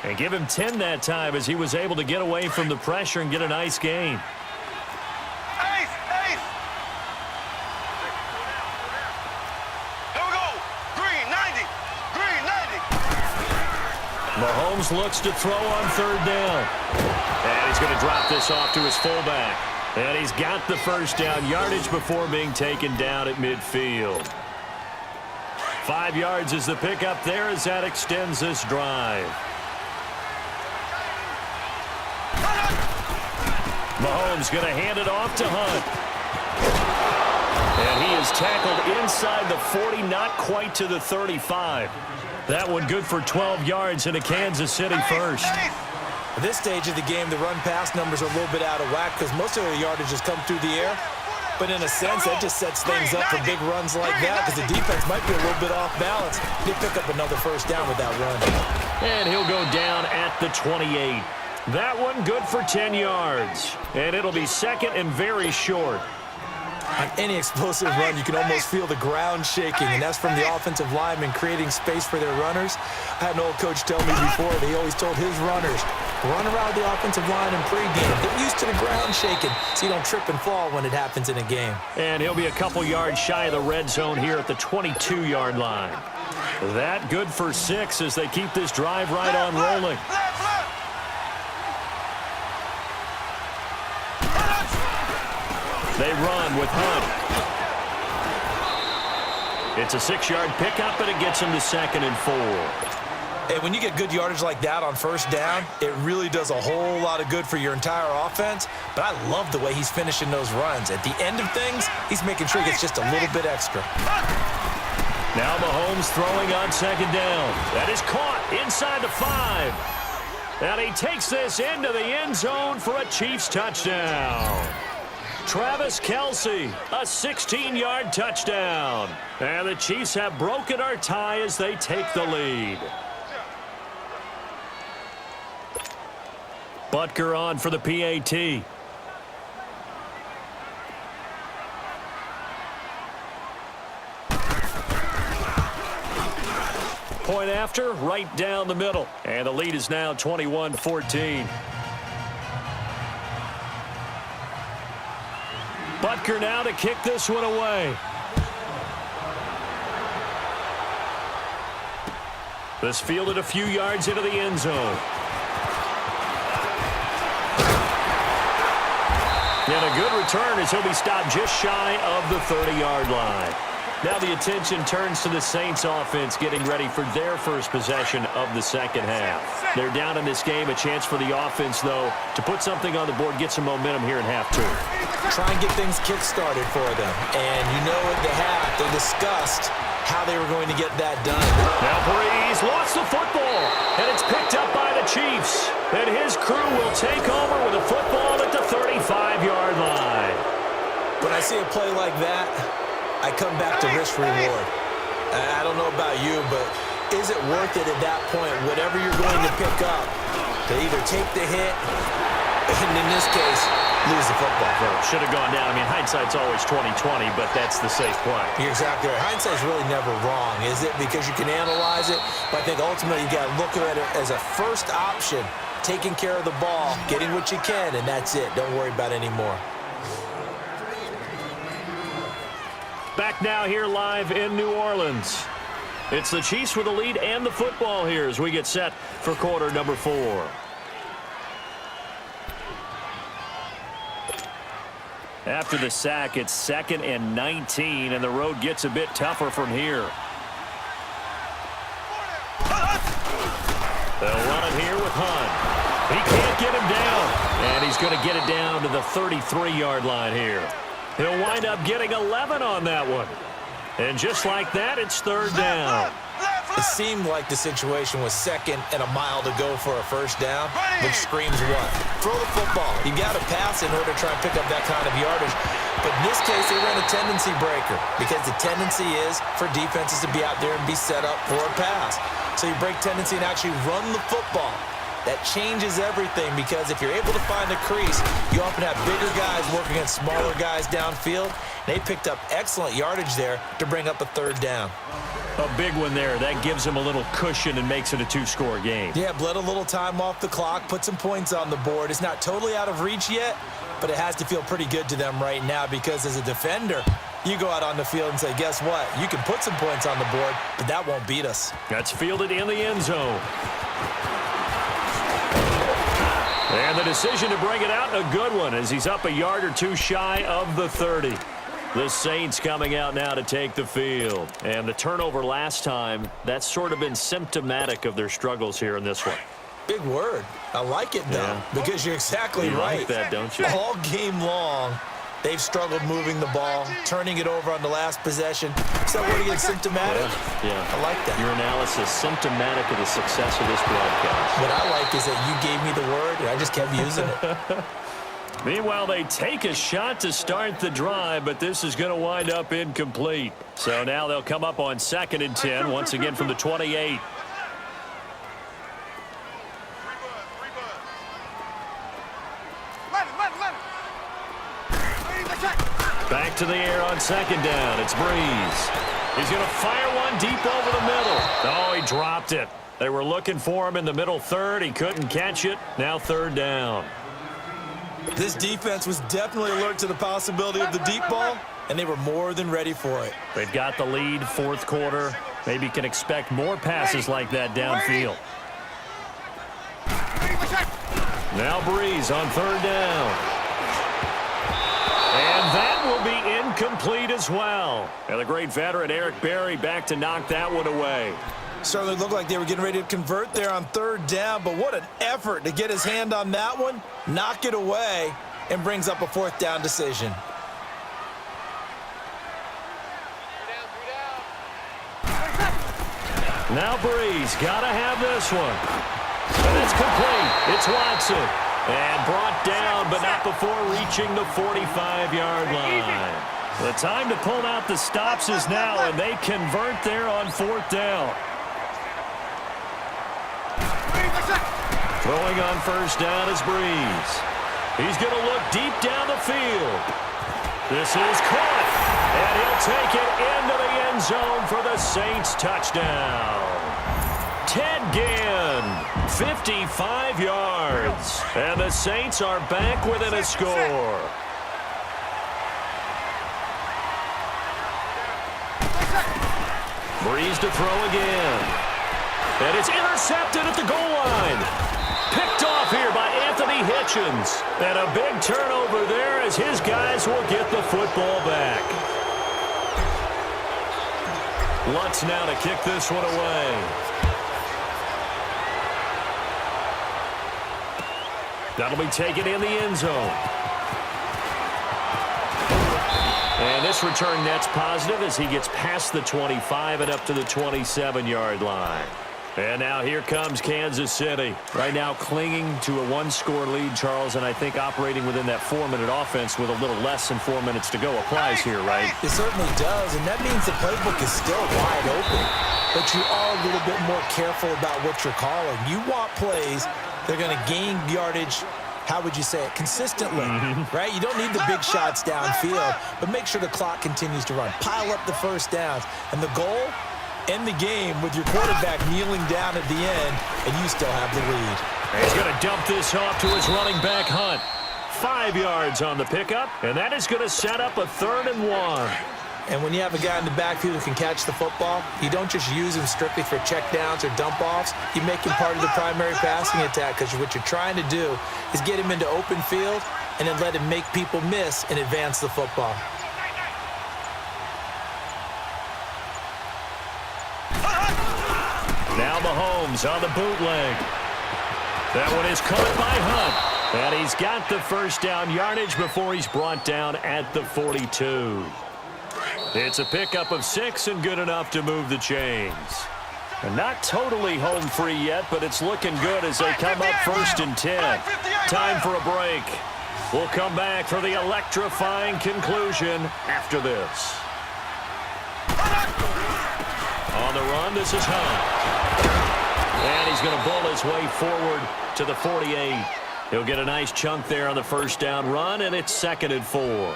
And give him 10 that time as he was able to get away from the pressure and get a nice gain. Mahomes looks to throw on third down. And he's going to drop this off to his fullback. And he's got the first down yardage before being taken down at midfield. 5 yards is the pickup there as that extends this drive. Mahomes going to hand it off to Hunt. And he is tackled inside the 40, not quite to the 35. That one good for 12 yards and a Kansas City first. At this stage of the game, the run-pass numbers are a little bit out of whack because most of the yardage has come through the air. But in a sense, that just sets things up for big runs like that because the defense might be a little bit off balance. They pick up another first down with that run. And he'll go down at the 28. That one good for 10 yards. And it'll be second and very short. On any explosive run, you can almost feel the ground shaking, and that's from the offensive linemen creating space for their runners. I had an old coach tell me before, he always told his runners, run around the offensive line in pregame. Get used to the ground shaking so you don't trip and fall when it happens in a game. And he'll be a couple yards shy of the red zone here at the 22-yard line. That good for 6 as they keep this drive right on rolling. They run with Hunt. It's a 6-yard pickup, and it gets him to 2nd and 4. Hey, when you get good yardage like that on first down, it really does a whole lot of good for your entire offense. But I love the way he's finishing those runs. At the end of things, he's making sure he gets just a little bit extra. Now Mahomes throwing on 2nd down. That is caught inside the 5. And he takes this into the end zone for a Chiefs touchdown. Travis Kelce, a 16-yard touchdown. And the Chiefs have broken our tie as they take the lead. Butker on for the PAT. Point after, right down the middle. And the lead is now 21-14. Butker now to kick this one away. This fielded a few yards into the end zone. And a good return as he'll be stopped just shy of the 30-yard line. Now the attention turns to the Saints offense getting ready for their first possession of the second half. They're down in this game. A chance for the offense, though, to put something on the board, get some momentum here in half 2. Try and get things kick-started for them. And you know at the half, they discussed how they were going to get that done. Now Breeze lost the football, and it's picked up by the Chiefs. And his crew will take over with a football at the 35-yard line. When I see a play like that, I come back to risk-reward. I don't know about you, but is it worth it at that point, whatever you're going to pick up, to either take the hit, and in this case, lose the football? Well, should have gone down. I mean, hindsight's always 20/20, but that's the safe play. You're exactly right. Hindsight's really never wrong, is it? Because you can analyze it, but I think ultimately you got to look at it as a first option, taking care of the ball, getting what you can, and that's it. Don't worry about it anymore. Back now here live in New Orleans. It's the Chiefs with the lead and the football here as we get set for quarter number 4. After the sack, it's 2nd and 19, and the road gets a bit tougher from here. They'll run it here with Hunt. He can't get him down, and he's going to get it down to the 33-yard line here. He'll wind up getting 11 on that one. And just like that, it's 3rd down. It seemed like the situation was 2nd and a mile to go for a first down, which screams what? Throw the football. You got to pass in order to try and pick up that kind of yardage. But in this case, they ran a tendency breaker because the tendency is for defenses to be out there and be set up for a pass. So you break tendency and actually run the football. That changes everything because if you're able to find a crease, you often have bigger guys working against smaller guys downfield. They picked up excellent yardage there to bring up a 3rd down. A big one there. That gives them a little cushion and makes it a two-score game. Yeah, bled a little time off the clock, put some points on the board. It's not totally out of reach yet, but it has to feel pretty good to them right now because as a defender, you go out on the field and say, guess what? You can put some points on the board, but that won't beat us. That's fielded in the end zone. And the decision to bring it out, a good one, as he's up a yard or two shy of the 30. The Saints coming out now to take the field. And the turnover last time, that's sort of been symptomatic of their struggles here in this one. Big word. I like it, though, because you're exactly right. Like that, don't you? All game long, they've struggled moving the ball, turning it over on the last possession. Is that word again, symptomatic? Yeah. I like that. Your analysis, symptomatic of the success of this broadcast. What I like is that you gave me the word, and I just kept using it. Meanwhile, they take a shot to start the drive, but this is going to wind up incomplete. So now they'll come up on 2nd and 10, once again from the 28. Back to the air on 2nd down. It's Breeze. He's going to fire one deep over the middle. Oh, he dropped it. They were looking for him in the middle third. He couldn't catch it. Now 3rd down. This defense was definitely alert to the possibility of the deep ball, and they were more than ready for it. They've got the lead, 4th quarter. Maybe can expect more passes like that downfield. Now Breeze on 3rd down. And that will be incomplete as well. And the great veteran Eric Berry back to knock that one away. Certainly looked like they were getting ready to convert there on 3rd down, but what an effort to get his hand on that one, knock it away, and brings up a 4th down decision. Now Breeze got to have this one. And it's complete. It's Watson. And brought down, but not before reaching the 45-yard line. The time to pull out the stops is now, and they convert there on 4th down. Throwing on 1st down is Breeze. He's going to look deep down the field. This is caught, and he'll take it into the end zone for the Saints touchdown. Ted Ginn, 55 yards, and the Saints are back within a score. Breeze to throw again. And it's intercepted at the goal line. Picked off here by Anthony Hitchens. And a big turnover there as his guys will get the football back. Lutz now to kick this one away. That'll be taken in the end zone. And this return net's positive as he gets past the 25 and up to the 27-yard line. And now here comes Kansas City. Right now clinging to a 1-score lead, Charles, and I think operating within that 4-minute offense with a little less than 4 minutes to go applies here, right? It certainly does, and that means the playbook is still wide open. But you are a little bit more careful about what you're calling. You want plays that are going to gain yardage, how would you say it, consistently, right? You don't need the big shots downfield, but make sure the clock continues to run. Pile up the first downs. And the goal, end the game with your quarterback kneeling down at the end, and you still have the lead. And he's going to dump this off to his running back, Hunt. 5 yards on the pickup, and that is going to set up a 3rd and 1. And when you have a guy in the backfield who can catch the football, you don't just use him strictly for checkdowns or dump-offs. You make him part of the primary passing attack because what you're trying to do is get him into open field and then let him make people miss and advance the football. Now Mahomes on the bootleg. That one is caught by Hunt. And he's got the first down yardage before he's brought down at the 42. It's a pickup of 6 and good enough to move the chains. And not totally home free yet, but it's looking good as they come up 1st and 10. Time for a break. We'll come back for the electrifying conclusion after this. On the run, this is Hunt. And he's going to bull his way forward to the 48. He'll get a nice chunk there on the first down run, and it's 2nd and 4.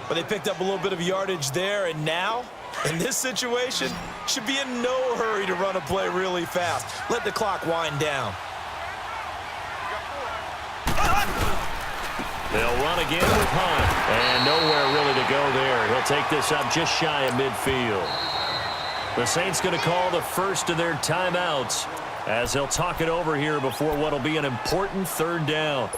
But they picked up a little bit of yardage there, and now, in this situation, should be in no hurry to run a play really fast. Let the clock wind down. They'll run again with Hunt. And nowhere really to go there. He'll take this up just shy of midfield. The Saints going to call the first of their timeouts as they'll talk it over here before what will be an important third down.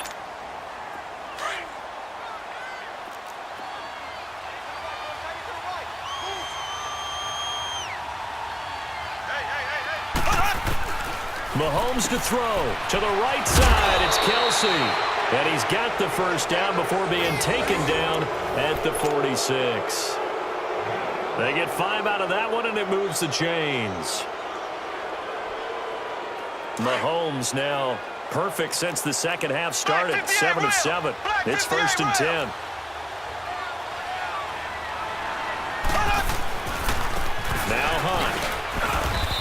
Mahomes to throw. To the right side, it's Kelsey. And he's got the first down before being taken down at the 46. They get 5 out of that one, and it moves the chains. Mahomes now perfect since the second half started. 7 of 7. It's 1st and 10. Now Hunt.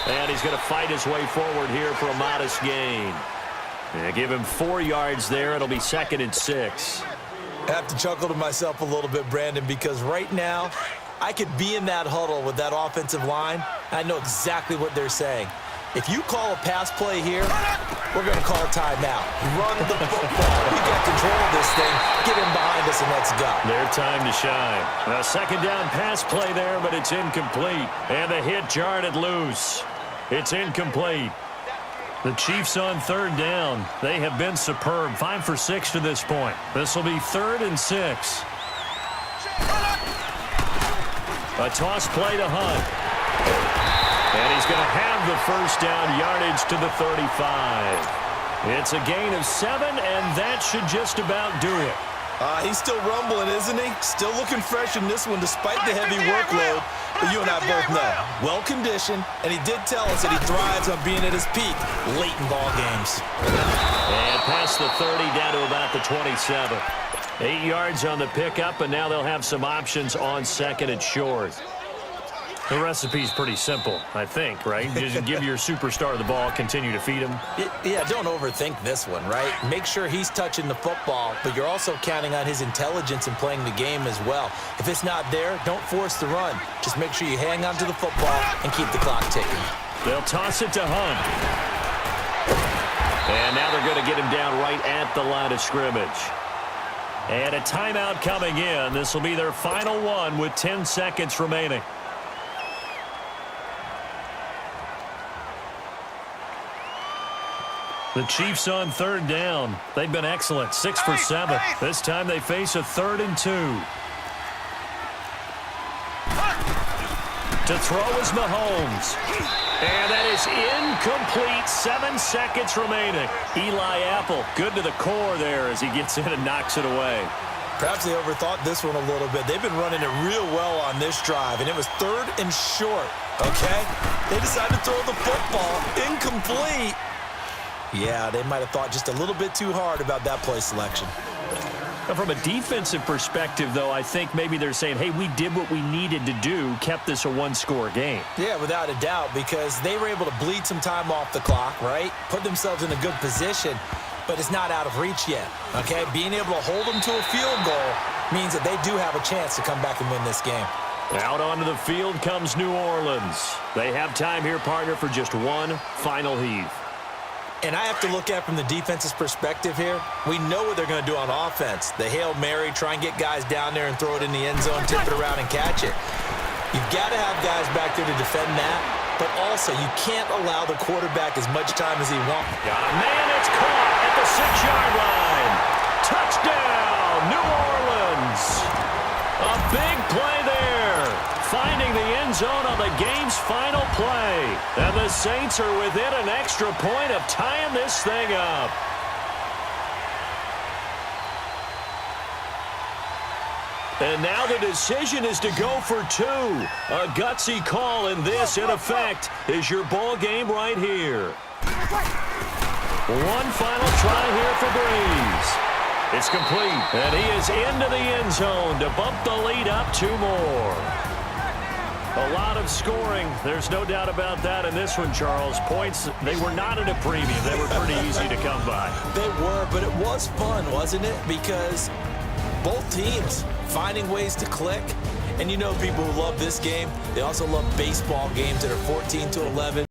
And he's going to fight his way forward here for a modest gain. Yeah, give him 4 yards there. It'll be 2nd and 6. I have to chuckle to myself a little bit, Brandon, because right now I could be in that huddle with that offensive line. I know exactly what they're saying. If you call a pass play here, we're going to call a timeout. Run the football. We got control of this thing. Get him behind us and let's go. Their time to shine. A 2nd down pass play there, but it's incomplete. And the hit jarred it loose. It's incomplete. The Chiefs on 3rd down. They have been superb. 5 for 6 to this point. This will be 3rd and 6. A toss play to Hunt. And he's going to have the first down, yardage to the 35. It's a gain of 7, and that should just about do it. He's still rumbling, isn't he? Still looking fresh in this one despite the heavy workload. But you and I both know, well-conditioned, and he did tell us that he thrives on being at his peak late in ball games. And past the 30, down to about the 27. 8 yards on the pickup, and now they'll have some options on 2nd and short. The recipe's pretty simple, I think, right? Just give your superstar the ball, continue to feed him. Yeah, don't overthink this one, right? Make sure he's touching the football, but you're also counting on his intelligence in playing the game as well. If it's not there, don't force the run. Just make sure you hang on to the football and keep the clock ticking. They'll toss it to Hunt. And now they're going to get him down right at the line of scrimmage. And a timeout coming in. This will be their final one with 10 seconds remaining. The Chiefs on 3rd down. They've been excellent. 6 for 7. This time they face a 3rd and 2. To throw is Mahomes. And that is incomplete. 7 seconds remaining. Eli Apple, good to the core there as he gets in and knocks it away. Perhaps they overthought this one a little bit. They've been running it real well on this drive, and it was 3rd and short, okay? They decided to throw the football. Incomplete. Yeah, they might have thought just a little bit too hard about that play selection. From a defensive perspective, though, I think maybe they're saying, hey, we did what we needed to do, kept this a 1-score game. Yeah, without a doubt, because they were able to bleed some time off the clock, right? Put themselves in a good position, but it's not out of reach yet, okay? Being able to hold them to a field goal means that they do have a chance to come back and win this game. Out onto the field comes New Orleans. They have time here, partner, for just one final heave. And I have to look at it from the defense's perspective here. We know what they're going to do on offense. The Hail Mary, try and get guys down there and throw it in the end zone, tip it around and catch it. You've got to have guys back there to defend that, but also you can't allow the quarterback as much time as he wants. Got a man, it's caught at the 6-yard line. Touchdown, New Orleans. A big play there, finding the end zone on the game's final play. And the Saints are within an extra point of tying this thing up. And now the decision is to go for 2. A gutsy call, and this, in effect, is your ball game right here. One final try here for Breeze. It's complete, and he is into the end zone to bump the lead up 2 more. A lot of scoring. There's no doubt about that in this one, Charles. Points, they were not at a premium. They were pretty easy to come by. They were, but it was fun, wasn't it? Because both teams finding ways to click And you know people who love this game, they also love baseball games that are 14-11.